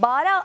12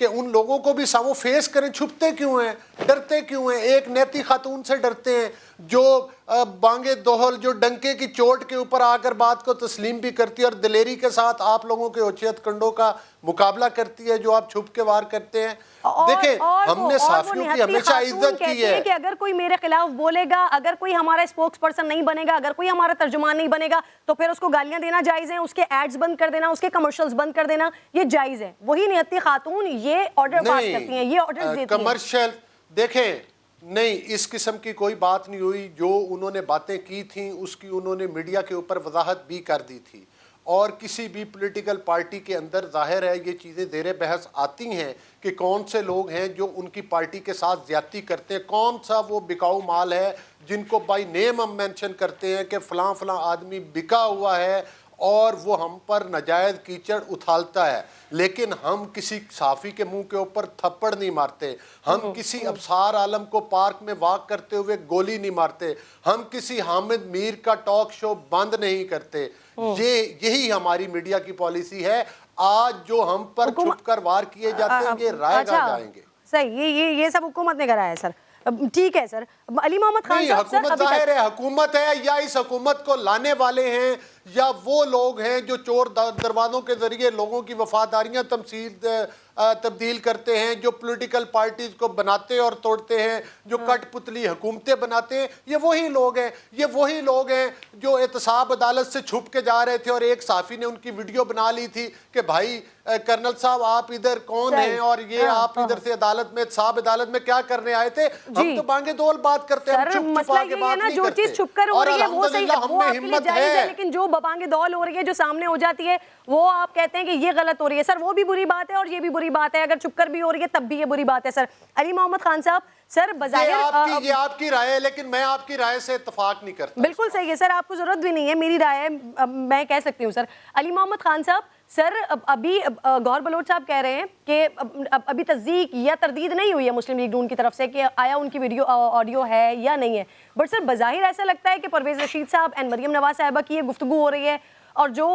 کہ ان لوگوں کو بھی وہ فیس کریں. چھپتے کیوں ہیں, ڈرتے کیوں ہیں؟ ایک نیتی خاتون سے ڈرتے ہیں جو بانگے دوہل, جو ڈنکے کی چوٹ کے اوپر آ کر بات کو تسلیم بھی کرتی ہے اور دلیری کے ساتھ آپ لوگوں کے اوچیت کنڈوں کا مقابلہ کرتی ہے جو آپ چھپ کے وار کرتے ہیں. دیکھیں ہم نے صحافیوں کی ہمیشہ عزت کی ہے کہ اگر کوئی میرے خلاف بولے گا, اگر کوئی ہمارا اسپوکس پرسن نہیں بنے گا, اگر کوئی ہمارا ترجمان نہیں بنے گا تو پھر اس کو گالیاں دینا جائز ہے, اس کے ایڈز بند کر دینا, اس کے کمرشلز بند کر دینا یہ جائز ہے. وہی نہتی خاتون یہ آرڈر پاس کرتی ہیں, یہ آرڈر دیتی ہیں. کمرشل دیکھیں نہیں, اس قسم کی کوئی بات نہیں ہوئی. جو انہوں نے باتیں کی تھیں اس کی انہوں نے میڈیا کے اوپر وضاحت بھی کر دی تھی, اور کسی بھی پولیٹیکل پارٹی کے اندر ظاہر ہے یہ چیزیں زیر بحث آتی ہیں کہ کون سے لوگ ہیں جو ان کی پارٹی کے ساتھ زیادتی کرتے ہیں, کون سا وہ بکاؤ مال ہے جن کو بائی نیم ہم مینشن کرتے ہیں کہ فلاں فلاں آدمی بکا ہوا ہے اور وہ ہم پر ناجائز کیچڑ اچھالتا ہے. لیکن ہم کسی صحافی کے منہ کے اوپر تھپڑ نہیں مارتے, ہم کسی ابصار عالم کو پارک میں واک کرتے ہوئے گولی نہیں مارتے, ہم کسی حامد میر کا ٹاک شو بند نہیں کرتے. یہی ہماری میڈیا کی پالیسی ہے. آج جو ہم پر چھپ کر وار کیے جاتے ہیں یہ رائے گاہ جائیں گے. صحیح, یہ سب حکومت نے کرایا ہے سر. ٹھیک ہے سر. علی محمد خان صاحب, حکومت ظاہر ہے حکومت ہے, یا اس حکومت کو لانے والے ہیں یا وہ لوگ ہیں جو چور دروازوں کے ذریعے لوگوں کی وفاداریاں تبدیل کرتے ہیں, جو پولیٹیکل پارٹیز کو بناتے اور توڑتے ہیں, جو کٹ پتلی حکومتیں بناتے ہیں. یہ وہی لوگ ہیں, یہ وہی لوگ ہیں جو احتساب عدالت سے چھپ کے جا رہے تھے اور ایک صحافی نے ان کی ویڈیو بنا لی تھی کہ بھائی کرنل صاحب آپ ادھر کون ہیں اور یہ آپ ادھر سے عدالت میں احتساب عدالت میں کیا کرنے آئے تھے. ہم تو بانگے دول بات کرتے ہیں, چھپ چھپا کے بات نہیں کرتے. جو چیز چھپ کر ہو رہی ہے وہ صحیح, ہم وہ میں آپ کے لیے ہمت جائز ہے, ہے. لیکن جو بانگے دول ہو رہی ہے جو سامنے ہو جاتی ہے وہ آپ کہتے ہیں کہ یہ غلط ہو رہی ہے. سر وہ بھی بری بات ہے اور یہ بھی بری بات ہے, اگر چھپ کر بھی ہو رہی ہے تب بھی یہ بری بات ہے. سر علی محمد خان صاحب, سر بظاہر یہ آپ کی رائے ہے لیکن میں آپ کی رائے سے اتفاق نہیں کرتا. بالکل صحیح ہے سر, آپ کو ضرورت بھی نہیں ہے, میری رائے ہے, میں کہہ سکتی ہوں. سر علی محمد خان صاحب, سر ابھی گور بلوچ صاحب کہہ رہے ہیں کہ ابھی تصدیق یا تردید نہیں ہوئی ہے مسلم لیگ نون کی طرف سے کہ آیا ان کی ویڈیو آڈیو ہے یا نہیں ہے. بٹ سر بظاہر ایسا لگتا ہے کہ پرویز رشید صاحب اینڈ مریم نواز صاحبہ کی یہ گفتگو ہو رہی ہے, اور جو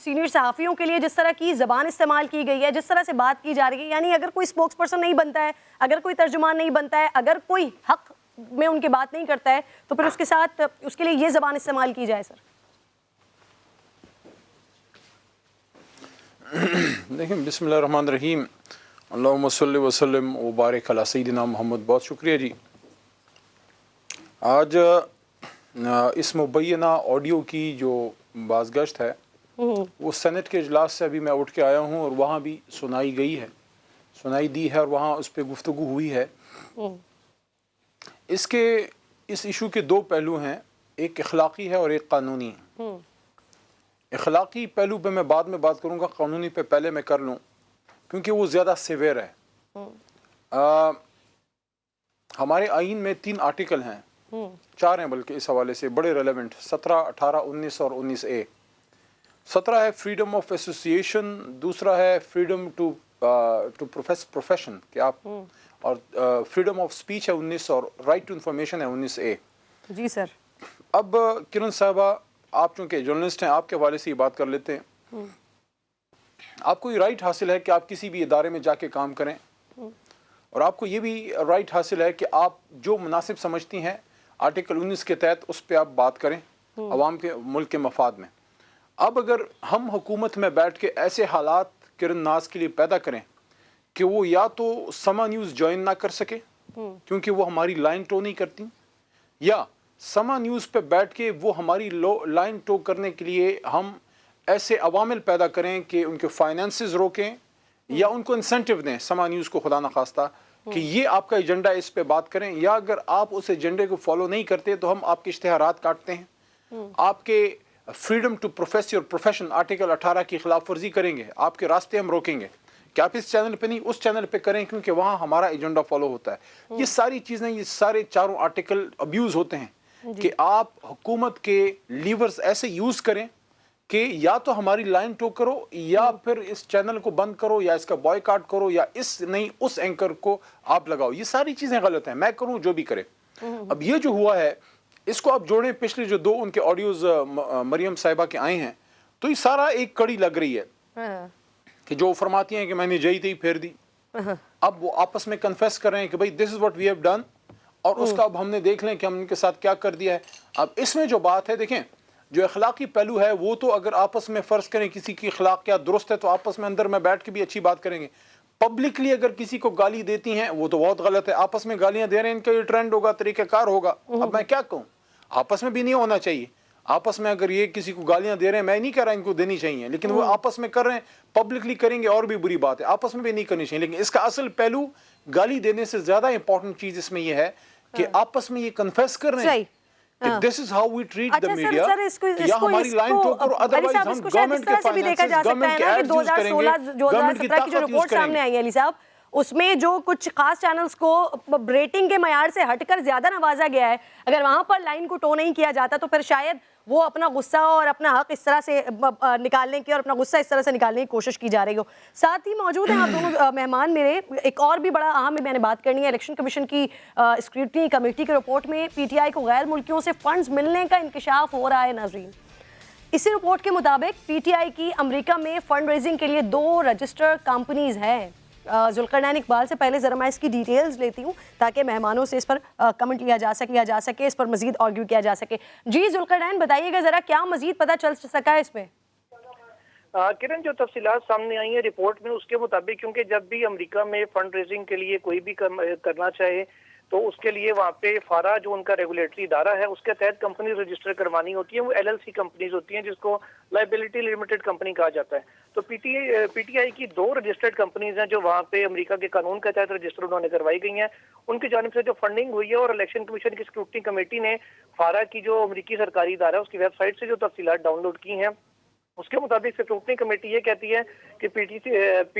سینئر صحافیوں کے لیے جس طرح کی زبان استعمال کی گئی ہے, جس طرح سے بات کی جا رہی ہے, یعنی اگر کوئی اسپوکس پرسن نہیں بنتا ہے, اگر کوئی ترجمان نہیں بنتا ہے, اگر کوئی حق میں ان کی بات نہیں کرتا ہے تو پھر اس کے ساتھ اس کے لیے یہ زبان استعمال کی جائے. سر دیکھیں, بسم اللہ الرحمن الرحیم, اللہم صلی وسلم وبارک علی سیدنا محمد. بہت شکریہ جی. آج اس مبینہ آڈیو کی جو بازگشت ہے وہ سینٹ کے اجلاس سے ابھی میں اٹھ کے آیا ہوں اور وہاں بھی سنائی گئی ہے, سنائی دی ہے اور وہاں اس پہ گفتگو ہوئی ہے. اس ایشو کے دو پہلو ہیں, ایک اخلاقی ہے اور ایک قانونی ہے. اخلاقی پہلو پہ میں بعد میں بات کروں گا, قانونی پہ پہلے میں کر لوں کیونکہ وہ زیادہ سیویر ہے. ہمارے آئین میں 3 آرٹیکل ہیں, 4 ہیں بلکہ اس حوالے سے بڑے ریلیونٹ, 17, 18, 19 اور 19A. 17 ہے فریڈم آف ایسوسیشن, دوسرا ہے فریڈم ٹو پروفیشن کہ آپ, اور فریڈم آف اسپیچ ہے 19, اور رائٹ ٹو انفارمیشن ہے 19A. جی سر. اب کرن صاحبہ آپ چونکہ جرنلسٹ ہیں, آپ کے حوالے سے یہ بات کر لیتے ہیں. آپ کو یہ رائٹ حاصل ہے کہ آپ کسی بھی ادارے میں جا کے کام کریں, اور آپ کو یہ بھی رائٹ حاصل ہے کہ آپ جو مناسب سمجھتی ہیں آرٹیکل 19 کے تحت اس پہ آپ بات کریں عوام کے, ملک کے مفاد میں. اب اگر ہم حکومت میں بیٹھ کے ایسے حالات کرن ناز کے لیے پیدا کریں کہ وہ یا تو سما نیوز جوائن نہ کر سکے کیونکہ وہ ہماری لائن ٹو نہیں کرتی, یا سما نیوز پہ بیٹھ کے وہ ہماری لائن ٹو کرنے کے لیے ہم ایسے عوامل پیدا کریں کہ ان کے فائنینسز روکیں یا ان کو انسینٹیو دیں سما نیوز کو خدا نخواستہ کہ یہ آپ کا ایجنڈا اس پہ بات کریں, یا اگر آپ اس ایجنڈے کو فالو نہیں کرتے تو ہم آپ کے اشتہارات کاٹتے ہیں, آپ کے freedom to profess your profession article 18 کی خلاف ورزی کریں گے, آپ کے راستے ہم روکیں گے کہ آپ اس چینل پہ نہیں اس چینل پہ کریں کیونکہ وہاں ہمارا ایجنڈا فالو ہوتا ہے. یہ ساری چیزیں, یہ سارے 4 آرٹیکل ابیوز ہوتے ہیں کہ آپ حکومت کے لیورز ایسے یوز کریں کہ یا تو ہماری لائن ٹو کرو یا پھر اس چینل کو بند کرو یا اس کا بائیکاٹ کرو یا اس اینکر کو آپ لگاؤ. یہ ساری چیزیں غلط ہیں, میں کروں جو بھی کرے. اب یہ جو ہوا ہے اس کو آپ جوڑیں پچھلے جو 2 ان کے آڈیوز مریم صاحبہ کے آئے ہیں تو یہ سارا ایک کڑی لگ رہی ہے کہ جو فرماتی ہیں کہ میں نے جئی تھی پھیر دی, اب وہ آپس میں کنفیس کر رہے ہیں کہ بھائی this is what we have done, اور اس کا اب ہم نے دیکھ لیں کہ ہم ان کے ساتھ کیا کر دیا ہے۔ اب اس میں جو بات ہے، دیکھیں جو اخلاقی پہلو ہے وہ تو اگر آپس میں فرض کریں کسی کی اخلاقیات درست ہے تو آپس میں اندر میں بیٹھ کے بھی اچھی بات کریں گے۔ پبلکلی اگر کسی کو گالی دیتی ہیں وہ تو بہت غلط ہے، آپس میں گالیاں دے رہے ہیں، ان کا یہ ٹرینڈ ہوگا، طریقہ کار ہوگا۔ اب میں کیا کہوں، آپس میں بھی نہیں ہونا چاہیے۔ آپس میں اگر یہ کسی کو گالیاں دے رہے ہیں، میں نہیں کہہ رہا ان کو دینی چاہیے، لیکن وہ آپس میں کر رہے ہیں، پبلکلی کریں گے اور بھی بری بات ہے، آپس میں بھی نہیں کرنی چاہیے۔ لیکن اس کا اصل پہلو گالی دینے سے زیادہ امپورٹنٹ چیز اس میں یہ ہے کہ آپس میں یہ کنفیس کر رہے ہیں کہ this is how we treat the media, یا ہماری لائن ٹوک اور ادروائز ہم گورنمنٹ کے فائنانسز، گورنمنٹ کے ایڈز یوز کریں گے، گورنمنٹ کی طاقت یوز کریں گے۔ علی صاحب اس میں جو کچھ خاص چینلز کو ریٹنگ کے معیار سے ہٹ کر زیادہ نوازا گیا ہے، اگر وہاں پر لائن کو ٹو نہیں کیا جاتا تو پھر شاید وہ اپنا غصہ اور اپنا حق اس طرح سے نکالنے کی اور اپنا غصہ اس طرح سے نکالنے کی کوشش کی جا رہی ہو۔ ساتھ ہی موجود ہیں آپ دونوں مہمان میرے، ایک اور بھی بڑا اہم میں نے بات کرنی ہے، الیکشن کمیشن کی اسکروٹنی کمیٹی کے رپورٹ میں پی ٹی آئی کو غیر ملکیوں سے فنڈز ملنے کا انکشاف ہو رہا ہے۔ ناظرین، اسی رپورٹ کے مطابق پی ٹی آئی کی امریکہ میں فنڈ ریزنگ کے لیے 2 رجسٹر کمپنیز ہیں۔ ذوالقرنین اقبال سے پہلے ذرا میں اس کی ڈیٹیلز لیتی ہوں تاکہ مہمانوں سے اس پر کمنٹ لیا جا سکے، اس پر مزید آرگیو کیا جا سکے۔ جی ذوالقرنین، بتائیے گا ذرا کیا مزید پتہ چل سکا ہے اس میں؟ کرن، جو تفصیلات سامنے آئی ہیں رپورٹ میں، اس کے مطابق کیونکہ جب بھی امریکہ میں فنڈ ریزنگ کے لیے کوئی بھی کرنا چاہے تو اس کے لیے وہاں پہ فارا جو ان کا ریگولیٹری ادارہ ہے اس کے تحت کمپنی رجسٹر کروانی ہوتی ہیں، وہ ایل ایل سی کمپنیز ہوتی ہیں جس کو لائبلٹی لمیٹڈ کمپنی کہا جاتا ہے۔ تو پی ٹی آئی کی 2 رجسٹرڈ کمپنیز ہیں جو وہاں پہ امریکہ کے قانون کے تحت رجسٹر انہوں نے کروائی گئی ہیں، ان کی جانب سے جو فنڈنگ ہوئی ہے، اور الیکشن کمیشن کی اسکروٹنی کمیٹی نے فارا کی جو امریکی سرکاری ادارہ ہے اس کی ویب سائٹ سے جو تفصیلات ڈاؤن لوڈ کی ہیں، اس کے مطابق اسکروٹنی کمیٹی یہ کہتی ہے کہ پی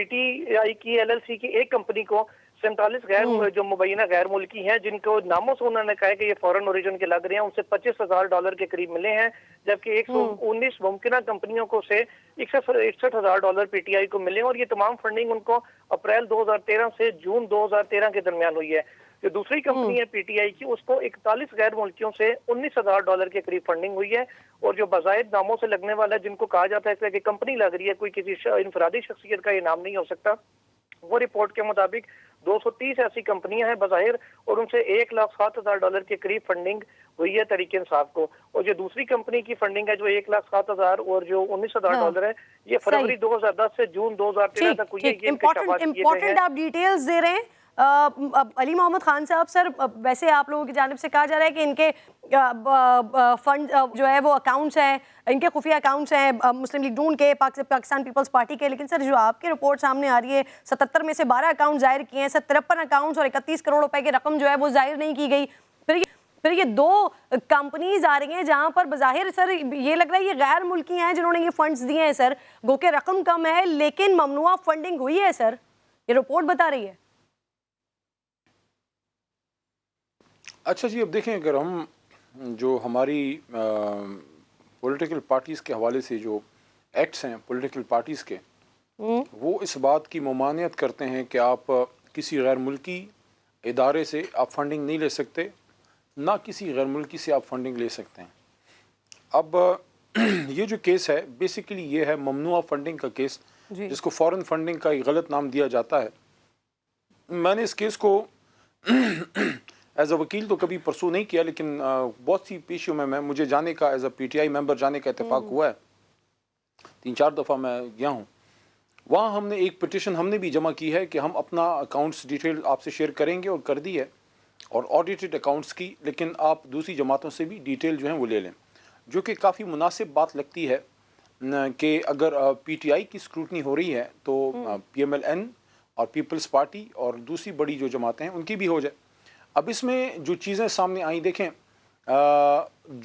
ٹی آئی کی ایل ایل سی کی ایک کمپنی کو 47 جو مبینہ غیر ملکی ہیں، جن کو ناموں سے انہوں نے کہا ہے کہ یہ فورن اوریجن کے لگ رہے ہیں، ان سے $25,000 کے قریب ملے ہیں، جبکہ 119 ممکنہ کمپنیوں کو سے $61,000 پی ٹی آئی کو ملے ہیں، اور یہ تمام فنڈنگ ان کو اپریل 2013 سے جون 2013 کے درمیان ہوئی ہے۔ جو دوسری کمپنی ہے پی ٹی آئی کی، اس کو 41 غیر ملکیوں سے $19,000 کے قریب فنڈنگ ہوئی ہے، اور جو بظاہر ناموں سے لگنے والا ہے، جن کو کہا جاتا ہے کہ کمپنی لگ رہی ہے، کوئی کسی انفرادی شخصیت کا یہ نام نہیں ہو سکتا، وہ رپورٹ کے مطابق 230 ایسی کمپنیاں ہیں بظاہر، اور ان سے $1,07,000 کے قریب فنڈنگ ہوئی ہے تحریک انصاف کو۔ اور جو دوسری کمپنی کی فنڈنگ ہے جو $1,07,000 اور جو $19,000 ہے، یہ فروری 2010 سے جون 2013 تک ہوئی ہے۔ یہ انکشافات کیے گئے ہیں۔ آپ ڈیٹیلز دے رہے ہیں علی محمد خان صاحب۔ سر، ویسے آپ لوگوں کی جانب سے کہا جا رہا ہے کہ ان کے فنڈ جو ہے وہ اکاؤنٹس ہیں، ان کے خفیہ اکاؤنٹس ہیں مسلم لیگ نون کے، پاکستان پیپلز پارٹی کے، لیکن سر جو آپ کی رپورٹ سامنے آ رہی ہے 77 میں سے 12 اکاؤنٹ ظاہر کیے ہیں، 53 اکاؤنٹس اور 31 کروڑ روپے کی رقم جو ہے وہ ظاہر نہیں کی گئی۔ پھر یہ 2 کمپنیز آ رہی ہیں جہاں پر بظاہر سر یہ لگ رہا ہے یہ غیر ملکی ہیں جنہوں نے یہ فنڈز دیے ہیں سر، گو کہ رقم کم ہے لیکن ممنوعہ فنڈنگ ہوئی ہے سر، یہ رپورٹ بتا رہی ہے۔ اچھا جی، اب دیکھیں اگر ہم جو ہماری پولیٹیکل پارٹیز کے حوالے سے جو ایکٹس ہیں پولیٹیکل پارٹیز کے، وہ اس بات کی ممانعت کرتے ہیں کہ آپ کسی غیر ملکی ادارے سے آپ فنڈنگ نہیں لے سکتے، نہ کسی غیر ملکی سے آپ فنڈنگ لے سکتے ہیں۔ اب یہ جو کیس ہے بیسیکلی یہ ہے ممنوعہ فنڈنگ کا کیس، جس کو فورن فنڈنگ کا ایک غلط نام دیا جاتا ہے۔ میں نے اس کیس کو ایز اے وکیل تو کبھی پرسو نہیں کیا، لیکن بہت سی پیشیوں میں مجھے جانے کا as a P T I ممبر جانے کا اتفاق ہوا ہے، 3-4 دفعہ میں گیا ہوں۔ وہاں ہم نے ایک پٹیشن ہم نے بھی جمع کی ہے کہ ہم اپنا اکاؤنٹس ڈیٹیل آپ سے شیئر کریں گے، اور کر دی ہے، اور آڈیٹڈ اکاؤنٹس کی، لیکن آپ دوسری جماعتوں سے بھی ڈیٹیل جو ہیں وہ لے لیں، جو کہ کافی مناسب بات لگتی ہے کہ اگر پی ٹی آئی کی اسکروٹنی ہو رہی ہے تو پی ایم ایل این اور پیپلز پارٹی اور دوسری بڑی جو جماعتیں ہیں ان کی بھی ہو جائے۔ اب اس میں جو چیزیں سامنے آئیں، دیکھیں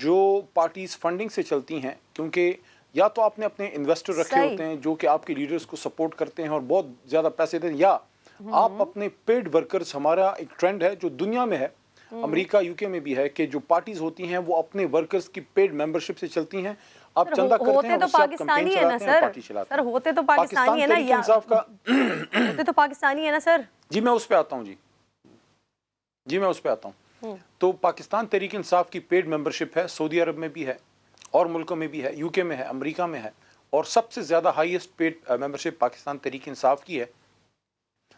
جو پارٹیز فنڈنگ سے چلتی ہیں، کیونکہ یا تو آپ نے اپنے انویسٹر رکھے ہوتے ہیں جو کہ آپ کی لیڈرز کو سپورٹ کرتے ہیں اور بہت زیادہ پیسے دیں، یا آپ اپنے پیڈ ورکرز، ہمارا ایک ٹرینڈ ہے جو دنیا میں ہے، امریکہ یو کے میں بھی ہے، کہ جو پارٹیز ہوتی ہیں وہ اپنے ورکرز کی پیڈ ممبرشپ سے چلتی ہیں، آپ چندہ کرتے ہیں، اس سے آپ کمپین چلاتے ہیں، پارٹی چلاتے ہیں۔ سر ہوتے تو پاکستانی ہے نا، تحریک انصاف کا ہوتے تو پاکستانی ہے نا سر۔ جی میں اس پہ آتا ہوں، جی میں اس پہ آتا ہوں۔ تو پاکستان تحریک انصاف کی پیڈ ممبرشپ ہے، سعودی عرب میں بھی ہے اور ملکوں میں بھی ہے، یو کے میں ہے، امریکہ میں ہے، اور سب سے زیادہ highest paid membership Pakistan Tehreek Insaf کی ہے۔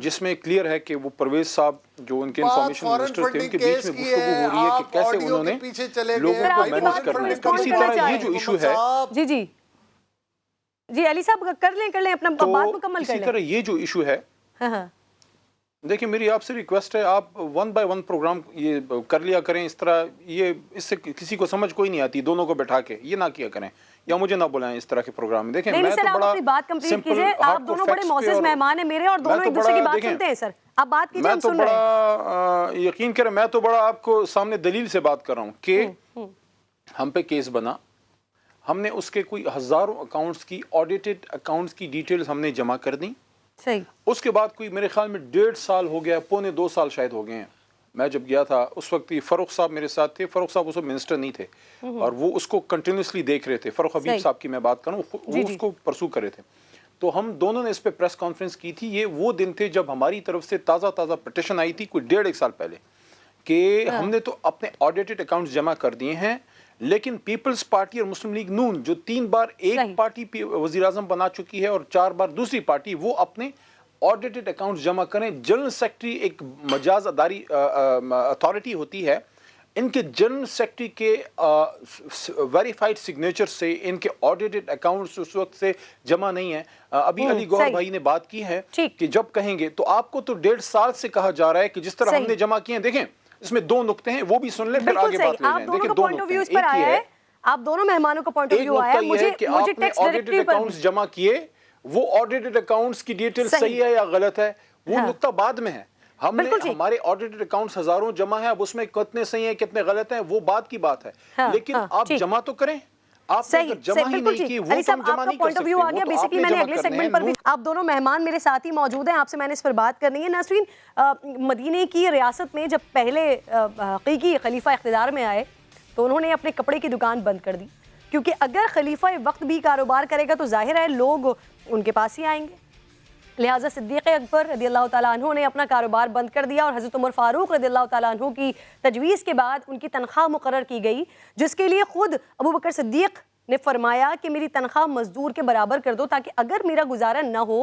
جس میں کلیئر ہے کہ وہ پرویز صاحب جو ان کے انفارمیشن منسٹر تھے ان کے بیچ میں گفتگو ہو رہی ہے کہ کیسے انہوں نے لوگوں کو مینیج کرنا ہے. اسی طرح یہ جو ایشو ہے جی علی صاحب کر لیں اپنا بات مکمل کر لیں. اسی طرح یہ جو ایشو ہے دیکھیں میری آپ سے ریکویسٹ ہے آپ 1 by 1 پروگرام یہ کر لیا کریں. اس طرح یہ اس سے کسی کو سمجھ کوئی نہیں آتی دونوں کو بٹھا کے یہ نہ کیا کریں یا مجھے نہ بلائیں اس طرح کے پروگرام میں. دیکھیں میں تو بڑا بات کمپلیٹ کیجئے. آپ دونوں بڑے معزز مہمان ہیں میرے اور دونوں ایک دوسرے کی بات سنتے ہیں. سر آپ بات کیجئے ہم سن رہے ہیں. میں تو بڑا یقین کریں میں تو بڑا آپ کو سامنے دلیل سے بات کر رہا ہوں کہ ہم پہ کیس بنا, ہم نے اس کے کوئی ہزاروں اکاؤنٹس کی آڈیٹڈ اکاؤنٹس کی ڈیٹیلز ہم نے جمع کر دیں. صحیح. اس کے بعد کوئی میرے خیال میں 1.5 سال ہو گیا, 1.25 سال شاید ہو گئے ہیں. میں جب گیا تھا اس وقت فاروق صاحب میرے ساتھ تھے. فاروق صاحب اس وقت منسٹر نہیں تھے اور وہ اس کو کنٹینیوسلی دیکھ رہے تھے. فاروق حبیب صاحب کی میں بات کروں وہ اس کو پرسو کر رہے تھے. تو ہم دونوں نے اس پہ پریس کانفرنس کی تھی. یہ وہ دن تھے جب ہماری طرف سے تازہ پٹیشن آئی تھی کوئی 1.5 سال پہلے کہ ہم نے تو اپنے آڈیٹڈ اکاؤنٹس جمع کر دیے ہیں لیکن پیپلز پارٹی اور مسلم لیگ نون جو 3 بار ایک پارٹی وزیر اعظم بنا چکی ہے اور 4 بار دوسری پارٹی, وہ اپنے آڈیٹڈ اکاؤنٹس جمع کریں. جنرل سیکرٹری ایک مجاز اداری اتھارٹی ہوتی ہے, ان کے جنرل سیکرٹری کے ویریفائڈ سگنیچر سے ان کے آڈیٹڈ اکاؤنٹس اس وقت سے جمع نہیں ہیں. ابھی علی گوہر بھائی نے بات کی ہے کہ جب کہیں گے تو آپ کو تو 1.5 سال سے کہا جا رہا ہے کہ جس طرح ہم نے جمع کیے ہیں. دیکھیں اس میں 2 نقطے ہیں وہ بھی سن لیں پھر آگے بات لے لیں. دیکھیں 2 نقطے ہیں. ایک یہ ہے آپ دونوں مہمانوں کا پوائنٹ آف ویو آیا ہے مجھے کہ آپ نے آڈیٹڈ اکاؤنٹس جمع کیے, وہ آڈیٹڈ اکاؤنٹس کی ڈیٹیل صحیح ہے یا غلط ہے وہ نقطہ بعد میں ہے. ہم نے ہمارے آڈیٹڈ اکاؤنٹس ہزاروں جمع ہیں, اب اس میں کتنے صحیح ہیں کتنے غلط ہیں وہ بعد کی بات ہے, لیکن آپ جمع تو کریں. آپ نے جمع ہی نہیں کی وہ تو جمع نہیں کر سکتے. وہ تو آپ نے جمع کرنے ہیں. آپ دونوں مہمان میرے ساتھ ہی موجود ہیں, آپ سے میں نے اس پر بات کرنی ہے. نسرین, مدینے کی ریاست میں جب پہلے حقیقی خلیفہ اقتدار میں آئے تو انہوں نے اپنے کپڑے کی دکان بند کر دی, کیونکہ اگر خلیفہ وقت بھی کاروبار کرے گا تو ظاہر ہے لوگ ان کے پاس ہی آئیں گے. لہٰذا صدیق اکبر رضی اللہ تعالیٰ عنہ نے اپنا کاروبار بند کر دیا اور حضرت عمر فاروق رضی اللہ تعالیٰ عنہ کی تجویز کے بعد ان کی تنخواہ مقرر کی گئی, جس کے لیے خود ابو بکر صدیق نے فرمایا کہ میری تنخواہ مزدور کے برابر کر دو تاکہ اگر میرا گزارا نہ ہو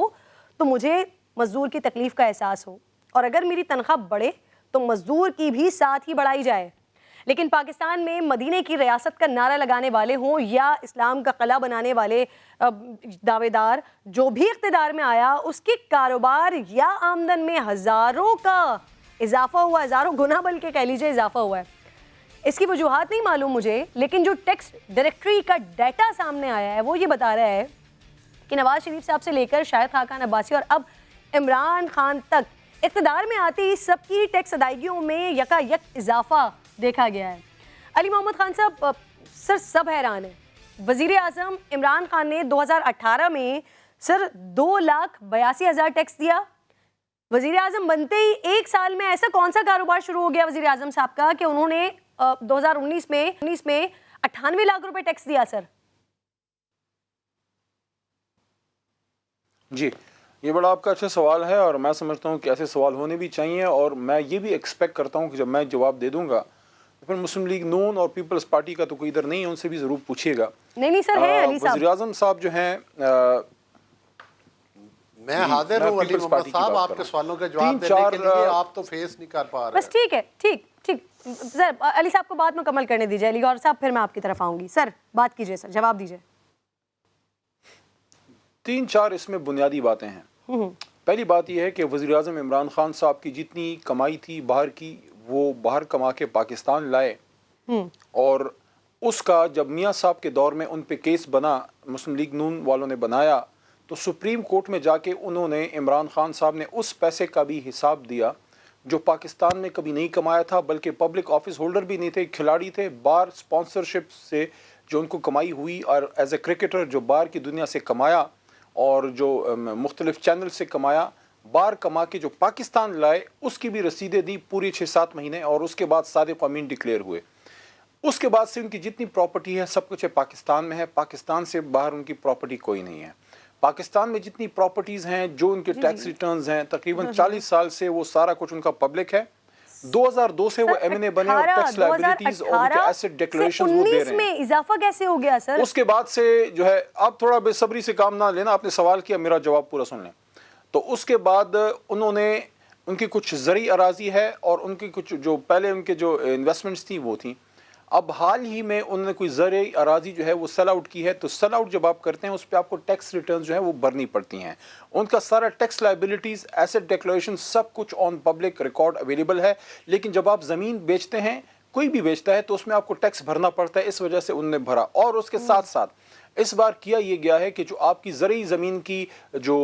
تو مجھے مزدور کی تکلیف کا احساس ہو, اور اگر میری تنخواہ بڑھے تو مزدور کی بھی ساتھ ہی بڑھائی جائے. لیکن پاکستان میں مدینے کی ریاست کا نعرہ لگانے والے ہوں یا اسلام کا قلعہ بنانے والے دعوے دار, جو بھی اقتدار میں آیا اس کے کاروبار یا آمدن میں ہزاروں کا اضافہ ہوا, ہزاروں گنا بلکہ کہہ لیجیے اضافہ ہوا ہے. اس کی وجوہات نہیں معلوم مجھے, لیکن جو ٹیکس ڈائریکٹری کا ڈیٹا سامنے آیا ہے وہ یہ بتا رہا ہے کہ نواز شریف صاحب سے لے کر شاہد خاقان عباسی اور اب عمران خان تک اقتدار میں آتی سب کی ٹیکس ادائیگیوں میں یکا یک اضافہ دیکھا گیا ہے. علی محمد خان صاحب, سر سب حیران ہیں. وزیر اعظم عمران خان نے 2018 میں سر 2,82,000 ٹیکس دیا. وزیر اعظم بنتے ہی 1 سال میں ایسا کون سا کاروبار شروع ہو گیا وزیر اعظم صاحب کا کہ انہوں نے 2019 میں 98 لاکھ روپے ٹیکس دیا. سر جی یہ بڑا آپ کا اچھا سوال ہے اور میں سمجھتا ہوں کہ ایسے سوال ہونے بھی چاہیے, اور میں یہ بھی ایکسپیکٹ کرتا ہوں کہ جب میں جواب دے دوں گا پھر مسلم لیگ نون اور پیپلز پارٹی کا تو کوئی ادھر نہیں ہے, ان سے بھی ضرور پوچھیے گا. نہیں سر ہے علی صاحب. وزیر اعظم صاحب جو ہیں میں حاضر ہوں علی محمد صاحب آپ کے سوالوں کے جواب دینے کے لیے, آپ تو فیس نہیں کر پا رہے. بس ٹھیک ہے, ٹھیک سر علی صاحب کو بات مکمل کرنے دیجیے. علی گور صاحب پھر میں آپ کی طرف آؤں گی. سر بات کیجیے, سر جواب دیجیے. 3-4 اس میں بنیادی باتیں ہیں. پہلی بات یہ ہے کہ وزیر اعظم عمران خان صاحب کی جتنی کمائی تھی باہر کی وہ باہر کما کے پاکستان لائے, اور اس کا جب میاں صاحب کے دور میں ان پہ کیس بنا, مسلم لیگ نون والوں نے بنایا, تو سپریم کورٹ میں جا کے انہوں نے عمران خان صاحب نے اس پیسے کا بھی حساب دیا جو پاکستان میں کبھی نہیں کمایا تھا, بلکہ پبلک آفس ہولڈر بھی نہیں تھے, کھلاڑی تھے. بار سپانسرشپ سے جو ان کو کمائی ہوئی اور ایز اے کرکٹر جو باہر کی دنیا سے کمایا اور جو مختلف چینل سے کمایا, بار کما کے جو پاکستان لائے اس کی بھی رسیدیں دی پوری 6-7 مہینے, اور اس کے بعد صادق امین ڈکلیئر ہوئے. اس کے بعد سے ان کی جتنی پراپرٹی ہے سب کچھ پاکستان میں ہے, پاکستان سے باہر ان کی پراپرٹی کوئی نہیں ہے. پاکستان میں جتنی پراپرٹیز ہیں جو ان کے ٹیکس ریٹرنز ہیں تقریباً 40 سال سے وہ سارا کچھ ان کا پبلک ہے. 2002 سے وہ M&A بنے اور ٹیکس لائبلٹیز اور ان کے ایسٹ ڈیکلریشنز وہ دے رہے ہیں. 19 میں اضافہ کیسے ہو گیا سر؟ اس کے بعد سے جو ہے آپ تھوڑا بے صبری سے کام نہ لینا, آپ نے سوال کیا میرا جواب پورا سن لیں. تو اس کے بعد انہوں نے ان کی کچھ زرعی اراضی ہے اور ان کی کچھ جو پہلے ان کے جو انویسٹمنٹس تھیں وہ تھیں. اب حال ہی میں انہوں نے کوئی زرعی اراضی جو ہے وہ سیل آؤٹ کی ہے. تو سیل آؤٹ جب آپ کرتے ہیں اس پہ آپ کو ٹیکس ریٹرنز جو ہیں وہ بھرنی پڑتی ہیں. ان کا سارا ٹیکس لائبلٹیز ایسٹ ڈیکلریشن سب کچھ آن پبلک ریکارڈ اویلیبل ہے. لیکن جب آپ زمین بیچتے ہیں, کوئی بھی بیچتا ہے, تو اس میں آپ کو ٹیکس بھرنا پڑتا ہے. اس وجہ سے انہوں نے بھرا. اور اس کے ساتھ ساتھ اس بار کیا یہ گیا ہے کہ جو آپ کی زرعی زمین کی جو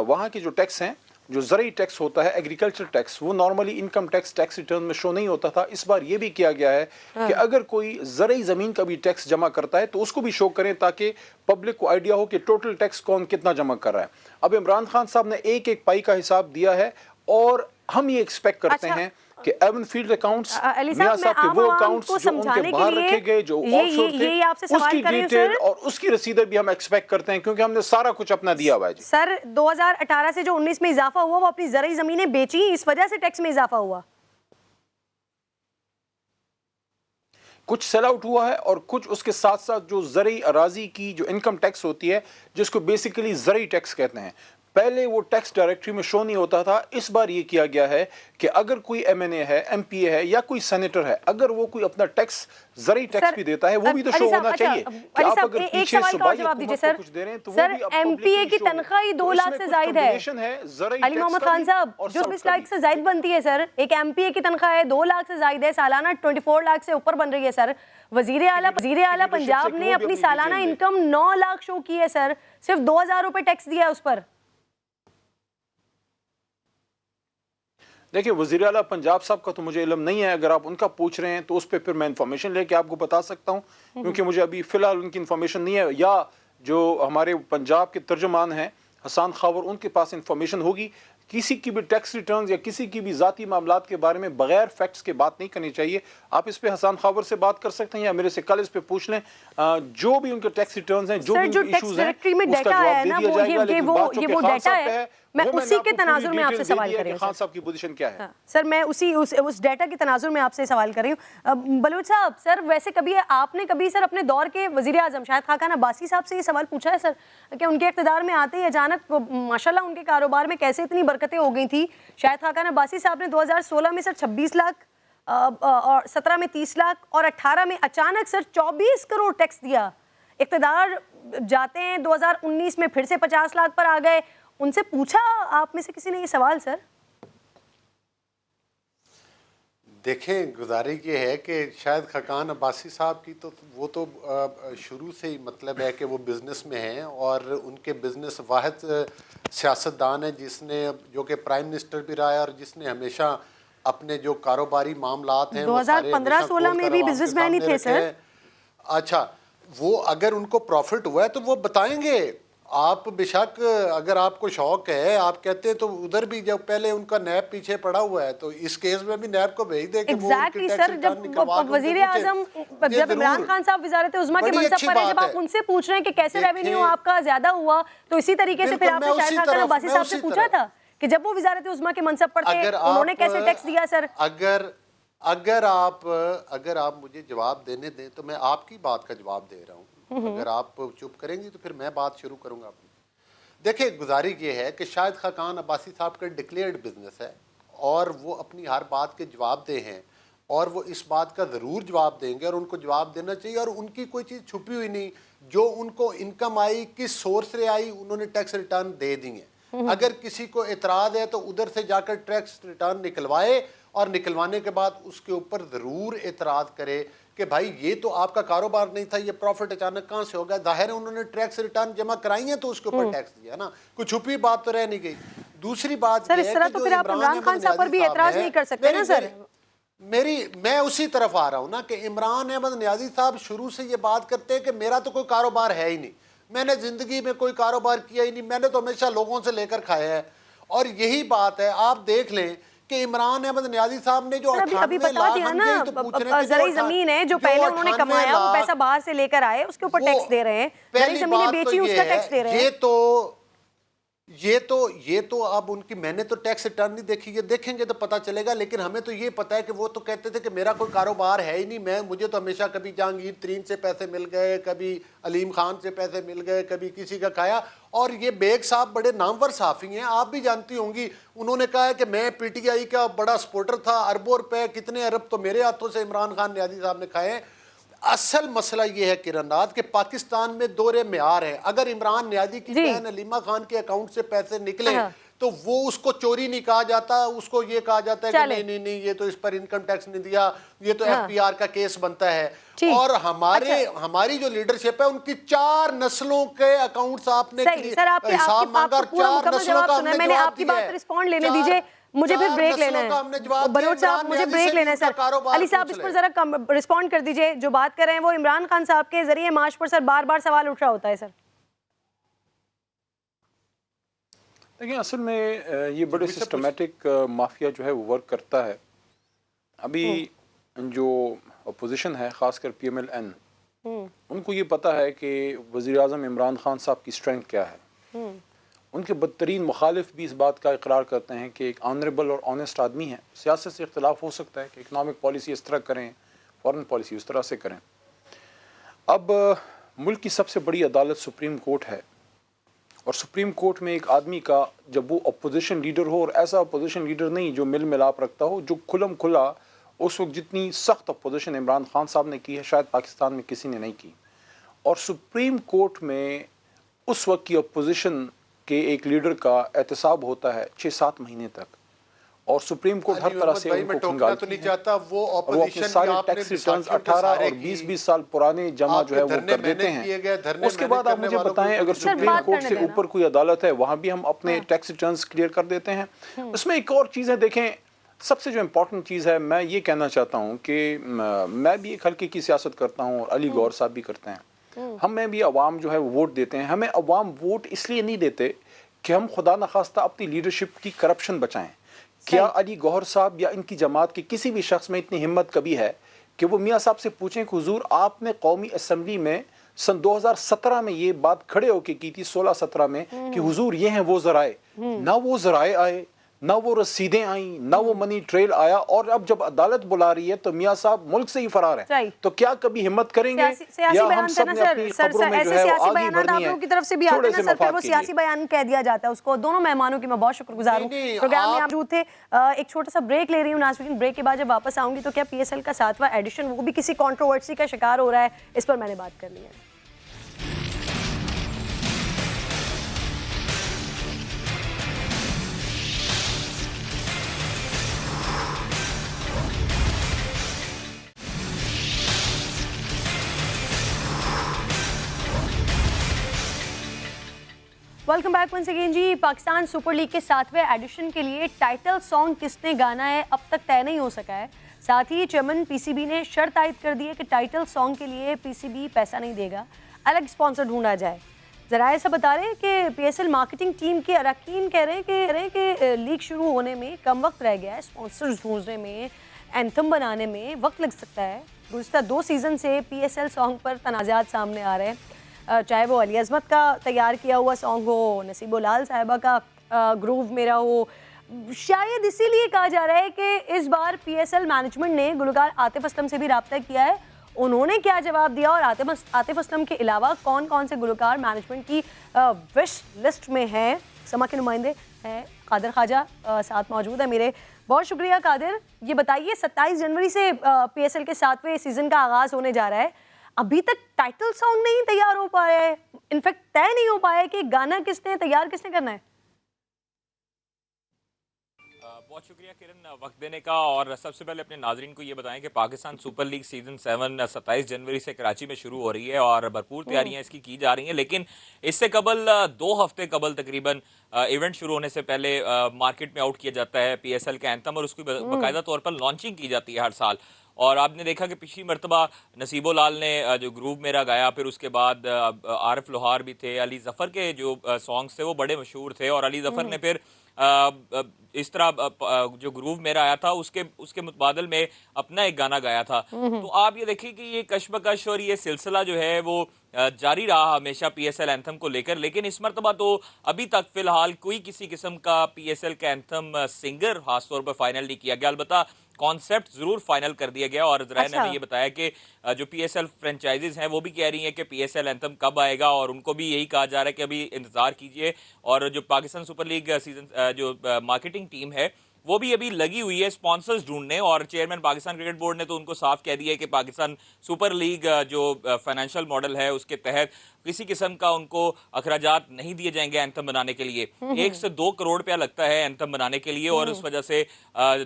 وہاں کی جو ٹیکس ہیں, جو زرعی ٹیکس ہوتا ہے ایگریکلچر ٹیکس, وہ نارملی انکم ٹیکس ریٹرن میں شو نہیں ہوتا تھا. اس بار یہ بھی کیا گیا ہے کہ اگر کوئی زرعی زمین کا بھی ٹیکس جمع کرتا ہے تو اس کو بھی شو کریں تاکہ پبلک کو آئیڈیا ہو کہ ٹوٹل ٹیکس کون کتنا جمع کر رہا ہے. اب عمران خان صاحب نے ایک ایک پائی کا حساب دیا ہے اور ہم یہ ایکسپیکٹ کرتے ہیں کہ ایون فیلڈ اکاؤنٹس میاں صاحب کے وہ اکاؤنٹس جو ان کے باہر رکھے گئے, جو آف شور تھے, اس کی ڈیٹیل اور اس کی رسیدیں بھی ہم ایکسپیکٹ کرتے ہیں کیونکہ ہم نے سارا کچھ اپنا دیا ہوا ہے. جی سر 2018 سے جو 19 میں اضافہ ہوا وہ اپنی زرعی زمینیں بیچی, اس وجہ سے ٹیکس میں اضافہ ہوا. کچھ سیل آؤٹ ہوا ہے اور کچھ اس کے ساتھ ساتھ جو زرعی اراضی کی جو انکم ٹیکس ہوتی ہے جس کو بیسیکلی زرعی ٹیکس کہتے ہیں, پہلے وہ ٹیکس ڈائریکٹری میں شو نہیں ہوتا تھا. اس بار یہ کیا گیا ہے کہ اگر کوئی ایم این اے ہے, ایم پی اے ہے یا کوئی سینیٹر ہے, اگر وہ کوئی اپنا ٹیکس زرعی ٹیکس بھی دیتا ہے وہ بھی تو شو ہونا چاہیے کہ آپ اگر پیچھے صوبائی حکومت کو کچھ دے رہے ہیں تو وہ بھی ایم پی اے کی تنخواہ ہی 2 لاکھ سے زائد ہے. علی محمد خان صاحب جو 20 لاکھ سے زائد بنتی ہے سر, ایک ایم پی اے کی تنخواہ ہے 2 لاکھ سے زائد ہے, سالانہ 24 لاکھ سے اوپر بن رہی ہے سر. وزیر اعلیٰ پنجاب نے اپنی سالانہ انکم 9 لاکھ شو کی ہے سر, صرف 2000 روپے ٹیکس دیا ہے اس پر. دیکھیں وزیر اعلیٰ پنجاب صاحب کا تو مجھے علم نہیں ہے, اگر آپ ان کا پوچھ رہے ہیں تو اس پہ پھر میں انفارمیشن لے کے آپ کو بتا سکتا ہوں کیونکہ مجھے ابھی فی الحال ان کی انفارمیشن نہیں ہے. یا جو ہمارے پنجاب کے ترجمان ہیں حسان خاور, ان کے پاس انفارمیشن ہوگی. کسی کی بھی ٹیکس ریٹرنز یا کسی کی بھی ذاتی معاملات کے بارے میں بغیر فیکٹس کے بات نہیں کرنی چاہیے. آپ اس پہ حسان خاور سے بات کر سکتے ہیں یا میرے سے کل اس پہ پوچھ لیں. جو بھی ان کے ٹیکس ریٹرنز ہیں, جو بھی ایشوز ہیں, اس کا جواب دے دیا جائے گا. لیکن بات چونکہ خان صاحب پہ ہے, میں اسی کے تناظر میں آپ سے سوال کر رہی ہوں. خان صاحب کی پوزیشن کیا ہے سر, میں اس ڈیٹا کے تناظر میں آپ سے سوال کر رہی ہوں. بلوچ صاحب, سر ویسے کبھی آپ نے کبھی سر اپنے دور کے وزیر اعظم شاہد خاقان عباسی صاحب سے یہ سوال پوچھا ہے سر کہ ان کے اقتدار میں آتے ہی اچانک ماشاءاللہ ان کے کاروبار میں کیسے اتنی برکتیں ہو گئی تھی؟ شاہد خاقان عباسی صاحب نے 2016 میں سر 26 لاکھ اور 17 میں 30 لاکھ اور 18 میں اچانک سر 24 کروڑ ٹیکس دیا. اقتدار جاتے ہیں 2019 میں پھر سے 50 لاکھ پر آ گئے. ان سے پوچھا آپ میں سے کسی نے یہ سوال سر؟ دیکھیں گزارش یہ ہے کہ شاید خاقان عباسی صاحب کی تو وہ تو شروع سے ہی مطلب ہے کہ وہ بزنس میں ہیں اور ان کے بزنس واحد سیاستدان ہیں جس نے جو کہ پرائم منسٹر بھی رہا ہے اور جس نے ہمیشہ اپنے جو کاروباری معاملات ہیں 2015-16 میں بھی بزنس مین ہی تھے سر. اچھا, وہ اگر ان کو پروفٹ ہوا ہے تو وہ بتائیں گے. آپ بے شک اگر آپ کو شوق ہے, آپ کہتے ہیں تو ادھر بھی جب پہلے ان کا نیب پیچھے پڑا ہوا ہے تو اس کیس میں بھی نیب کو بھیج دے کہ وہ ان کی ٹیکس ریٹرن نکلوا کے وزیر اعظم جب عمران خان صاحب وزارت عظمیٰ کے منصب پر ہیں, جب آپ ان سے پوچھ رہے ہیں کہ کیسے ریونیو آپ کا زیادہ ہوا, تو اسی طریقے سے پھر آپ نے شاہد خاقان عباسی صاحب سے پوچھا تھا کہ جب وہ وزارت عظمیٰ کے منصب پر تھے انہوں نے کیسے ٹیکس دیا سر؟ اگر آپ مجھے جواب دینے دیں تو میں آپ کی بات کا جواب دے رہا ہوں. اگر آپ چپ کریں گی تو پھر میں بات شروع کروں گا اپنی. دیکھیں گزارش یہ ہے کہ شاہد خاقان عباسی صاحب کا ڈکلیئرڈ بزنس ہے اور وہ اپنی ہر بات کے جواب دہ ہیں اور وہ اس بات کا ضرور جواب دیں گے اور ان کو جواب دینا چاہیے. اور ان کی کوئی چیز چھپی ہوئی نہیں, جو ان کو انکم آئی کس سورس سے آئی انہوں نے ٹیکس ریٹرن دے دی ہیں. اگر کسی کو اعتراض ہے تو ادھر سے جا کر ٹیکس ریٹرن نکلوائے اور نکلوانے کے بعد اس کے اوپر ضرور اعتراض کرے کہ بھائی یہ تو آپ کا کاروبار نہیں تھا, یہ پروفٹ اچانک کہاں سے ہو گیا. ظاہر ہے انہوں نے ٹیکس ریٹرن جمع کرائی ہیں تو اس کے اوپر ٹیکس دیا نا, کوئی چھپی بات تو رہ نہیں گئی. دوسری بات سر اس طرح تو پھر آپ عمران خان صاحب پر بھی اعتراض نہیں کر سکتے نا سر. میں اسی طرف آ رہا ہوں نا کہ عمران احمد نیازی صاحب شروع سے یہ بات کرتے ہیں کہ میرا تو کوئی کاروبار ہے ہی نہیں, میں نے زندگی میں کوئی کاروبار کیا ہی نہیں, میں نے تو ہمیشہ لوگوں سے لے کر کھایا ہے. اور یہی بات ہے, آپ دیکھ لیں کہ عمران احمد نیازی صاحب نے جو 98 لاکھ ہم یہی تو پوچھ رہے ہیں کہ زرعی زمین ہے جو پہلے انہوں نے کمایا وہ پیسہ باہر سے لے کر آئے اس کے اوپر ٹیکس دے رہے ہیں, زرعی زمینیں بیچی اس کا ٹیکس دے رہے ہیں. یہ تو یہ تو اب ان کی میں نے تو ٹیکس ریٹرن نہیں دیکھی، یہ دیکھیں گے تو پتہ چلے گا، لیکن ہمیں تو یہ پتہ ہے کہ وہ تو کہتے تھے کہ میرا کوئی کاروبار ہے ہی نہیں، مجھے تو ہمیشہ کبھی جہانگیر ترین سے پیسے مل گئے، کبھی علیم خان سے پیسے مل گئے، کبھی کسی کا کھایا. اور یہ بیگ صاحب بڑے نامور صحافی ہیں، آپ بھی جانتی ہوں گی، انہوں نے کہا ہے کہ میں پی ٹی آئی کا بڑا سپورٹر تھا، اربوں روپے، کتنے ارب تو میرے ہاتھوں سے عمران خان نیازی صاحب نے کھائے ہیں. اصل مسئلہ یہ ہے کرن ناز کہ پاکستان میں دور معیار ہے. اگر عمران نیازی کی بہن علیمہ خان کے اکاؤنٹ سے پیسے نکلے تو وہ اس کو چوری نہیں کہا جاتا، اس کو یہ کہا جاتا ہے کہ نہیں یہ تو اس پر انکم ٹیکس نہیں دیا، یہ تو ایف پی آر کا کیس بنتا ہے. اور ہماری جو لیڈرشپ ہے ان کی 4 نسلوں کے اکاؤنٹس آپ نے حساب مانگا، اور 4 نسلوں کا ہم نے جواب دیا ہے. مجھے پھر بریک لینا ہے. بلوچ صاحب مجھے بریک لینا ہے سر. علی صاحب اس پر ذرا رسپونڈ کر دیجئے. جو بات کر رہے ہیں وہ عمران خان صاحب کے ذریعے معاش پر سر بار بار سوال اٹھ رہا ہوتا ہے سر. دیکھیں اصل میں یہ بڑے سسٹمیٹک مافیا جو ہے وہ ورک کرتا ہے. ابھی جو اپوزیشن ہے خاص کر پی ایم ایل این، ان کو یہ پتہ ہے کہ وزیر اعظم عمران خان صاحب کی اسٹرینتھ کیا ہے. ان کے بدترین مخالف بھی اس بات کا اقرار کرتے ہیں کہ ایک آنریبل اور آنیسٹ آدمی ہے. سیاست سے اختلاف ہو سکتا ہے کہ اکنامک پالیسی اس طرح کریں، فارن پالیسی اس طرح سے کریں. اب ملک کی سب سے بڑی عدالت سپریم کورٹ ہے، اور سپریم کورٹ میں ایک آدمی کا جب وہ اپوزیشن لیڈر ہو، اور ایسا اپوزیشن لیڈر نہیں جو مل ملاپ رکھتا ہو، جو کھلم کھلا اس وقت جتنی سخت اپوزیشن عمران خان صاحب نے کی ہے شاید پاکستان میں کسی نے نہیں کی. اور سپریم کورٹ میں اس وقت کی اپوزیشن کہ ایک لیڈر کا احتساب ہوتا ہے 6-7 مہینے تک، اور سپریم کورٹ ہر طرح سے ان کو کھنگالتی ہے. وہ اپنے سارے ٹیکس ریٹرنز 18 اور 20 سال پرانے جمع جو ہے وہ کر دیتے ہیں. اس کے بعد آپ مجھے بتائیں اگر سپریم کورٹ سے اوپر کوئی عدالت ہے وہاں بھی ہم اپنے ٹیکس ریٹرنز کلیئر کر دیتے ہیں. اس میں ایک اور چیز ہے، دیکھیں سب سے جو امپورٹنٹ چیز ہے، میں یہ کہنا چاہتا ہوں کہ میں بھی ایک حلقے کی سیاست کرتا ہوں اور علی گور صاحب بھی کرتے ہیں. ہمیں بھی عوام جو ہے ووٹ دیتے ہیں. ہمیں عوام ووٹ اس لیے نہیں دیتے کہ ہم خدا نخواستہ اپنی لیڈرشپ کی کرپشن بچائیں. کیا علی گوہر صاحب یا ان کی جماعت کے کسی بھی شخص میں اتنی ہمت کبھی ہے کہ وہ میاں صاحب سے پوچھیں کہ حضور آپ نے قومی اسمبلی میں سن 2017 میں یہ بات کھڑے ہو کے کی تھی، 16-17 میں، کہ حضور یہ ہیں وہ ذرائع. نہ وہ ذرائع آئے، نہ وہ رسیدیں آئیں، نہ وہ منی ٹریل آیا، اور اب جب عدالت بلا رہی ہے تو میاں صاحب ملک سے ہی فرار ہیں. تو کیا کبھی ہمت کریں گے یا ہم سب نے اپنی خبروں میں جو ہے وہ آگے بڑھنی ہے؟ کی طرف سے بھی آتے ہیں سر، پھر وہ سیاسی بیان کہہ دیا جاتا ہے اس کو. دونوں مہمانوں کی میں بہت شکر گزار ہوں پروگرام میں آپ موجود تھے. ایک چھوٹا سا بریک لے رہی ہوں ناظرین. بریک کے بعد جب واپس آؤں گی تو کیا پی ایس ایل کا 7واں ایڈیشن وہ بھی کسی کنٹروورسی کا شکار ہو رہا ہے، اس پر میں نے بات کرنی ہے. ویلکم بیک ونس اگین جی. پاکستان سپر لیگ کے 7ویں ایڈیشن کے لیے ٹائٹل سانگ کس نے گانا ہے اب تک طے نہیں ہو سکا ہے. ساتھ ہی چیئرمین پی سی بی نے شرط عائد کر دی ہے کہ ٹائٹل سانگ کے لیے پی سی بی پیسہ نہیں دے گا، الگ اسپانسر ڈھونڈا جائے. ذرائع سے بتا رہے ہیں کہ P S L marketing team کے اراکین کہہ رہے ہیں کہ لیگ شروع ہونے میں کم وقت رہ گیا ہے. اسپانسرز ڈھونڈنے میں، اینتھم بنانے میں وقت لگ سکتا ہے. گزشتہ 2 سیزن سے پی ایس ایل سانگ پر تنازعات سامنے آ رہے ہیں، چاہے وہ علی عظمت کا تیار کیا ہوا سانگ ہو، نصیب العال صاحبہ کا گروو میرا ہو. شاید اسی لیے کہا جا رہا ہے کہ اس بار پی ایس ایل مینجمنٹ نے گلوکار عاطف اسلم سے بھی رابطہ کیا ہے. انہوں نے کیا جواب دیا، اور عاطف اسلم کے علاوہ کون کون سے گلوکار مینجمنٹ کی وش لسٹ میں ہیں. سما کے نمائندے ہیں قادر خواجہ ساتھ موجود ہے میرے. بہت شکریہ قادر. یہ بتائیے 27 جنوری سے پی ایس ایل کے 7ویں سیزن کا آغاز ہونے جا رہا ہے. ابھی تک ٹائٹل سانگ نہیں تیار ہو پایا ہے، انفیکٹ طے نہیں ہو پایا ہے کہ گانا کس نے تیار کس نے کرنا ہے. بہت شکریہ کرن وقت دینے کا. اور سب سے پہلے اپنے ناظرین کو یہ بتائیں کہ پاکستان سپر لیگ سیزن 7 27 جنوری سے کراچی میں شروع ہو رہی ہے اور بھرپور تیاریاں اس کی جا رہی ہیں. لیکن اس سے قبل 2 ہفتے قبل تقریباً ایونٹ شروع ہونے سے پہلے مارکیٹ میں آؤٹ کیا جاتا ہے پی ایس ایل کا اینتھم، اور اس کی باقاعدہ طور پر لانچنگ کی جاتی ہے ہر سال. اور آپ نے دیکھا کہ پچھلی مرتبہ نصیب لال نے جو گروپ میرا گایا، پھر اس کے بعد عارف لوہار بھی تھے، علی ظفر کے جو سانگز تھے وہ بڑے مشہور تھے، اور علی ظفر نے پھر اس طرح جو گروو میرا آیا تھا اس کے متبادل میں اپنا ایک گانا گایا تھا. تو آپ یہ دیکھیں کہ یہ کشمکش اور یہ سلسلہ جو ہے وہ جاری رہا ہمیشہ پی ایس ایل اینتھم کو لے کر، لیکن اس مرتبہ تو ابھی تک فی الحال کوئی کسی قسم کا پی ایس ایل کا اینتھم سنگر خاص طور پر فائنل نہیں کیا گیا. البتہ کانسیپٹ ضرور فائنل کر دیا گیا، اور ذرائع نے بھی یہ بتایا کہ جو پی ایس ایل فرنچائزز ہیں وہ بھی کہہ رہی ہیں کہ پی ایس ایل اینتھم کب آئے گا، اور ان کو بھی یہی کہا جا رہا ہے کہ ابھی انتظار کیجئے. اور جو پاکستان سپر لیگ سیزن جو مارکیٹنگ ٹیم ہے وہ بھی ابھی لگی ہوئی ہے سپانسرز ڈھونڈنے، اور چیئرمین پاکستان کرکٹ بورڈ نے تو ان کو صاف کہہ دیا ہے کہ پاکستان سپر لیگ جو فائنینشیل ماڈل ہے اس کے تحت کسی قسم کا ان کو اخراجات نہیں دیے جائیں گے اینتھم بنانے کے لیے. 1 سے 2 کروڑ روپیہ لگتا ہے اینتھم بنانے کے لیے، اور اس وجہ سے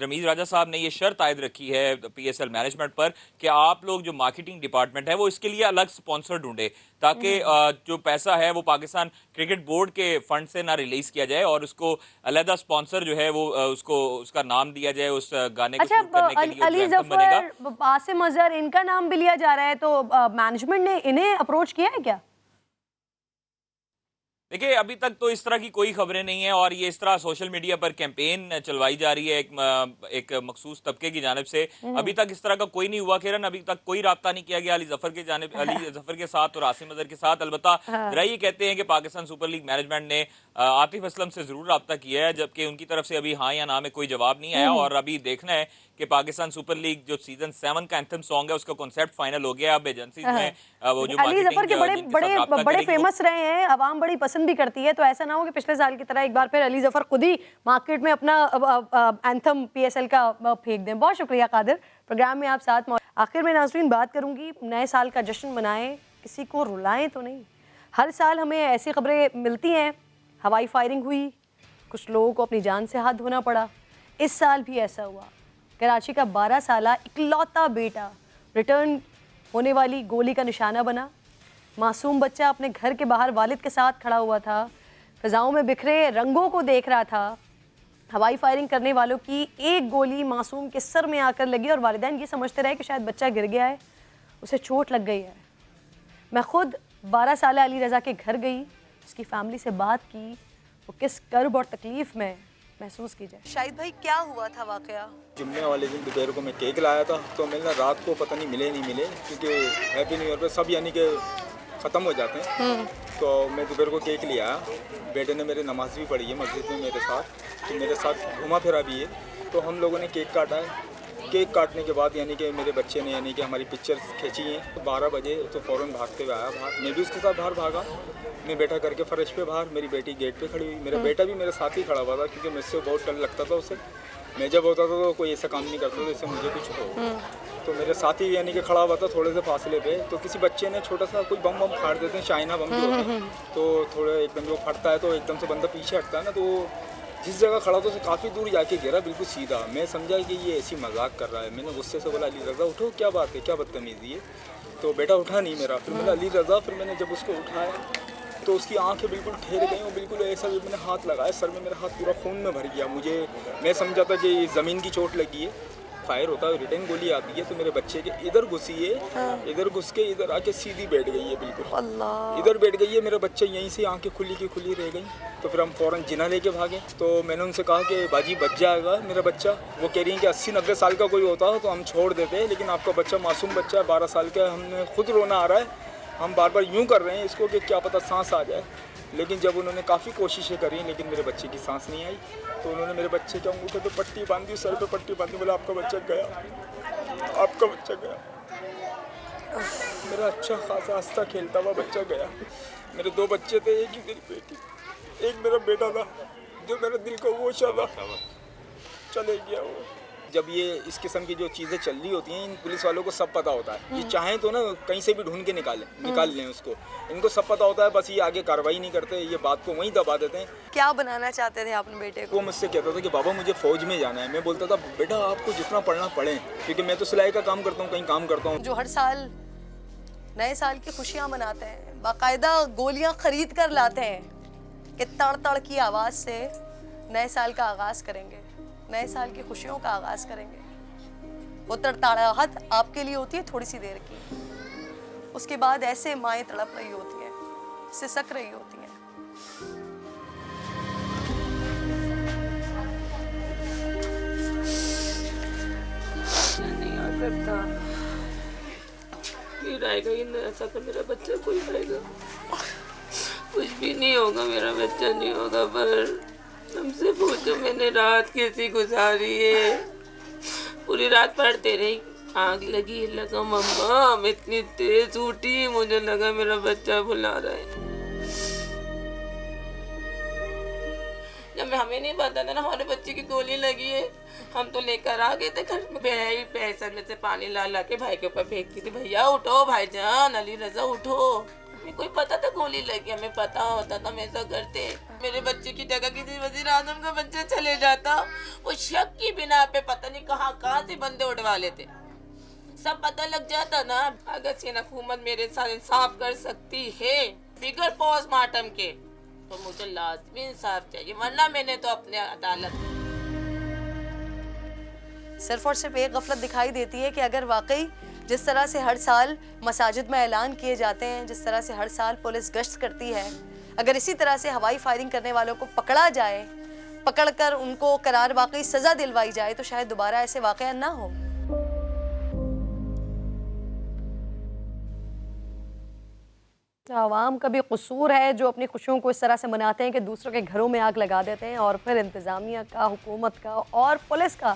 رمیز راجہ صاحب نے یہ شرط عائد رکھی ہے پی ایس ایل مینجمنٹ پر کہ آپ لوگ جو مارکیٹنگ ڈپارٹمنٹ ہے وہ اس کے لیے الگ سپانسر ڈھونڈے، تاکہ جو پیسہ ہے وہ پاکستان کرکٹ بورڈ کے فنڈ سے نہ ریلیز کیا جائے، اور اس کو علیحدہ سپانسر جو ہے وہ اس کا نام دیا جائے اس گانے کو شوٹ کرنے کے لیے. علی ظفر، عاصم اظہر، ان کا نام بھی لیا جا رہا ہے، تو مینجمنٹ نے انہیں اپروچ کیا ہے کیا؟ دیکھیں ابھی تک تو اس طرح کی کوئی خبریں نہیں ہیں، اور یہ اس طرح سوشل میڈیا پر کیمپین چلوائی جا رہی ہے ایک مخصوص طبقے کی جانب سے. ابھی تک اس طرح کا کوئی نہیں ہوا کرن، ابھی تک کوئی رابطہ نہیں کیا گیا علی ظفر کے ساتھ اور عاصم اظہر کے ساتھ. البتہ ذرائع یہ کہتے ہیں کہ پاکستان سپر لیگ مینجمنٹ نے عاطف اسلم سے ضرور رابطہ کیا ہے، جبکہ ان کی طرف سے ابھی ہاں یا نہ میں کوئی جواب نہیں آیا. اور ابھی دیکھنا ہے کہ پاکستان سپر لیگ جو سیزن 7 کا اینتھم سانگ ہے اس کا کنسیپٹ فائنل ہو گیا. اب ایجنسیز میں وہ جو علی ظفر کے بڑے فیمس رہے ہیں، عوام بڑی پسند بھی کرتی ہے، تو ایسا نہ ہو کہ پچھلے سال کی طرح ایک بار پھر علی ظفر خود ہی مارکیٹ میں اپنا اینتھم پی ایس ایل کا پھینک دیں. بہت شکریہ قادر، پروگرام میں آپ ساتھ. آخر میں ناظرین بات کروں گی، نئے سال کا جشن منائیں، کسی کو رلائیں تو نہیں. ہر سال ہمیں ایسی خبریں ملتی ہیں، ہوائی فائرنگ ہوئی، کچھ لوگوں کو اپنی جان سے ہاتھ دھونا پڑا. اس سال بھی ایسا ہوا. کراچی کا 12 سالہ اکلوتا بیٹا ریٹرن ہونے والی گولی کا نشانہ بنا. معصوم بچہ اپنے گھر کے باہر والد کے ساتھ کھڑا ہوا تھا، فضاؤں میں بکھرے رنگوں کو دیکھ رہا تھا. ہوائی فائرنگ کرنے والوں کی ایک گولی معصوم کے سر میں آ کر لگی، اور والدین یہ سمجھتے رہے کہ شاید بچہ گر گیا ہے، اسے چوٹ لگ گئی ہے. میں خود 12 سالہ علی رضا کے گھر گئی، اس کی فیملی سے بات کی، وہ کس کرب اور تکلیف میں محسوس کی جائے. شاہد بھائی کیا ہوا تھا واقعہ؟ جمعے والے دن دوپہر کو میں کیک لایا تھا، تو میں نے رات کو پتہ نہیں ملے کیونکہ ہیپی نیو ایئر پہ سب یعنی کہ ختم ہو جاتے ہیں. تو میں دوپہر کو کیک لیا، بیٹے نے میرے نماز بھی پڑھی ہے مسجد میں میرے ساتھ، تو میرے ساتھ گھوما پھرا بھی ہے. تو ہم لوگوں نے کیک کاٹا ہے. کیک کاٹنے کے بعد یعنی کہ میرے بچے نے یعنی کہ ہماری پکچرز کھینچی ہیں. 12 بجے تو فوراً بھاگتے ہوئے آیا باہر، میں بھی اس کے ساتھ باہر بھاگا. میں بیٹھا کر کے فرش پہ باہر، میری بیٹی گیٹ پہ کھڑی ہوئی. میرا بیٹا بھی میرے ساتھ ہی کھڑا ہوا تھا کیونکہ مجھ سے بہت ڈر لگتا تھا اسے. میں جب ہوتا تھا تو کوئی ایسا کام نہیں کرتا تھا جس سے مجھے کچھ ہو. تو میرے ساتھ ہی یعنی کہ کھڑا ہوا تھا تھوڑے سے فاصلے پہ. تو کسی بچے نے چھوٹا سا کوئی بم پھاڑ دیتے ہیں، چائنا بم جو ہوتے ہیں، تو تھوڑا ایک دم جو پھٹتا ہے تو ایک دم سے بندہ پیچھے ہٹتا ہے نا، تو جس جگہ کھڑا تھا اسے کافی دور جا کے گرا بالکل سیدھا. میں سمجھا کہ یہ ایسی مذاق کر رہا ہے. میں نے غصے سے بولا علی رضا اٹھو، کیا بات ہے، کیا بدتمیزی ہے. تو بیٹا اٹھا نہیں میرا. پھر میں نے علی رضا، پھر میں نے جب اس کو اٹھایا تو اس کی آنکھیں بالکل ٹھہر گئیں، اور بالکل ایسا جب میں نے ہاتھ لگایا سر میں، میرا ہاتھ پورا خون میں بھر گیا. میں سمجھا تھا کہ زمین کی چوٹ لگی ہے. فائر ہوتا ہے، ریٹرن گولی آتی ہے، تو میرے بچے کے ادھر گھسی ہے، ادھر گھس کے ادھر آ کے سیدھی بیٹھ گئی ہے، بالکل ادھر بیٹھ گئی ہے. میرا بچہ یہیں سے آنکھیں کھلی کی کھلی رہ گئی. تو پھر ہم فوراً جنہ لے کے بھاگے. تو میں نے ان سے کہا کہ باجی بچ جائے گا میرا بچہ. وہ کہہ رہی ہیں کہ 80-90 سال کا کوئی ہوتا تو ہم چھوڑ دیتے، لیکن آپ کا بچہ معصوم بچہ ہے، 12 سال کا ہے. ہم نے خود رونا آ رہا ہے، ہم بار بار یوں کر رہے ہیں اس کو کہ کیا پتہ سانس آ جائے. لیکن جب انہوں نے کافی کوششیں کری لیکن میرے بچے کی سانس نہیں آئی. تو انہوں نے میرے بچے کے انگوٹھے پہ پٹی باندھی، سر پہ پٹی باندھی، بولا آپ کا بچہ گیا، آپ کا بچہ گیا. میرا اچھا خاصا ہنستا کھیلتا ہوا بچہ گیا. میرے 2 بچے تھے، ایک ہی میری بیٹی، ایک میرا بیٹا تھا جو میرے دل کو ہوشا تھا، چلے گیا وہ. جب یہ اس قسم کی جو چیزیں چل رہی ہوتی ہیں، ان پولیس والوں کو سب پتہ ہوتا ہے. یہ چاہیں تو نا کہیں سے بھی ڈھونڈ کے نکال لیں اس کو. ان کو سب پتہ ہوتا ہے، بس یہ آگے کارروائی نہیں کرتے، یہ بات کو وہیں دبا دیتے ہیں. کیا بنانا چاہتے تھے اپنے بیٹے کو؟ وہ مجھ سے کہتا تھا کہ بابا مجھے فوج میں جانا ہے. میں بولتا تھا بیٹا آپ کو جتنا پڑھنا پڑھیں، کیونکہ میں تو سلائی کا کام کرتا ہوں، کہیں کام کرتا ہوں. جو ہر سال نئے سال کی خوشیاں مناتے ہیں، باقاعدہ گولیاں خرید کر لاتے ہیں کہ تڑ تڑ کی آواز سے نئے سال کا آغاز کریں گے، نئے سال کی خوشیوں کا آغاز کریں گے. وہ تڑتڑاہٹ آپ کے لیے ہوتی ہے تھوڑی سی دیر کی، اس کے بعد ایسے مائیں تڑپ رہی ہوتی ہیں، سسک رہی ہوتی ہیں. نہیں آ سکتا، پھر آئے گا یہ نیا سا کہ میرا بچہ کوئی آئے گا، کچھ بھی نہیں ہوگا، میرا بچہ نہیں ہوگا. پر ہم سے پوچھو میں نے رات کیسی گزاری ہے، پوری رات پڑھتے رہی، آگ لگی، لگا مما میں اتنی تیز اٹھی، مجھے لگا میرا بچہ بلا رہا ہے. جب ہمیں نہیں پتا تھا نا ہمارے بچے کی گولی لگی ہے، ہم تو لے کر آ گئے تھے گھر میں، پیسر میں سے پانی لا لا کے بھائی کے اوپر پھینکتی تھی، بھیا اٹھو بھائی جان، علی رضا اٹھو. ہمیں کوئی پتا تھا گولی لگی، ہمیں پتا ہوتا تو ہم ایسا کرتے. میرے بچے کی جگہ کسی وزیر اعظم کا بچہ چلے جاتا، وہ شک کی بنا پہ پتہ نہیں کہاں سے بندے اٹھوا لیتے، سب پتہ لگ جاتا نا. اگر سین حکومت میرے ساتھ انصاف کر سکتی ہے بغیر پوسٹ مارٹم کے تو مجھے لازمی انصاف چاہیے، ورنہ میں نے تو اپنے عدالت. صرف اور صرف ایک غفلت دکھائی دیتی ہے کہ اگر واقعی جس طرح سے ہر سال مساجد میں اعلان کیے جاتے ہیں، جس طرح سے ہر سال پولیس گشت کرتی ہے، اگر اسی طرح سے ہوائی فائرنگ کرنے والوں کو پکڑا جائے، پکڑ کر ان کو قرار واقعی سزا دلوائی جائے تو شاید دوبارہ ایسے واقعہ نہ ہو. عوام کا بھی قصور ہے جو اپنی خوشیوں کو اس طرح سے مناتے ہیں کہ دوسروں کے گھروں میں آگ لگا دیتے ہیں، اور پھر انتظامیہ کا، حکومت کا اور پولیس کا،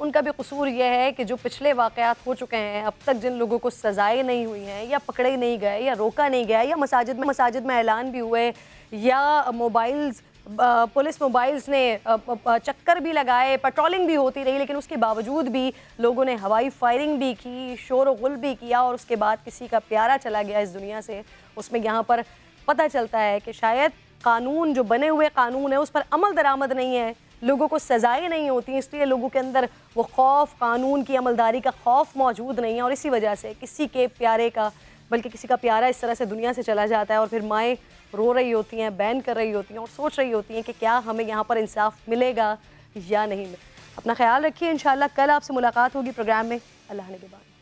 ان کا بھی قصور یہ ہے کہ جو پچھلے واقعات ہو چکے ہیں، اب تک جن لوگوں کو سزائیں نہیں ہوئی ہیں، یا پکڑے نہیں گئے، یا روکا نہیں گیا، یا مساجد میں اعلان بھی ہوئے، یا پولیس موبائلز نے چکر بھی لگائے، پیٹرولنگ بھی ہوتی رہی، لیکن اس کے باوجود بھی لوگوں نے ہوائی فائرنگ بھی کی، شور و غل بھی کیا، اور اس کے بعد کسی کا پیارا چلا گیا اس دنیا سے. اس میں یہاں پر پتہ چلتا ہے کہ شاید قانون جو بنے ہوئے قانون ہے اس پر عمل درآمد نہیں ہے، لوگوں کو سزائیں نہیں ہوتی، اس لیے لوگوں کے اندر وہ خوف، قانون کی عملداری کا خوف موجود نہیں ہے، اور اسی وجہ سے کسی کے پیارے کا، بلکہ کسی کا پیارا اس طرح سے دنیا سے چلا جاتا ہے، اور پھر مائیں رو رہی ہوتی ہیں، بین کر رہی ہوتی ہیں، اور سوچ رہی ہوتی ہیں کہ کیا ہمیں یہاں پر انصاف ملے گا یا نہیں. اپنا خیال رکھیے، انشاءاللہ کل آپ سے ملاقات ہوگی پروگرام میں. اللہ نگہبان.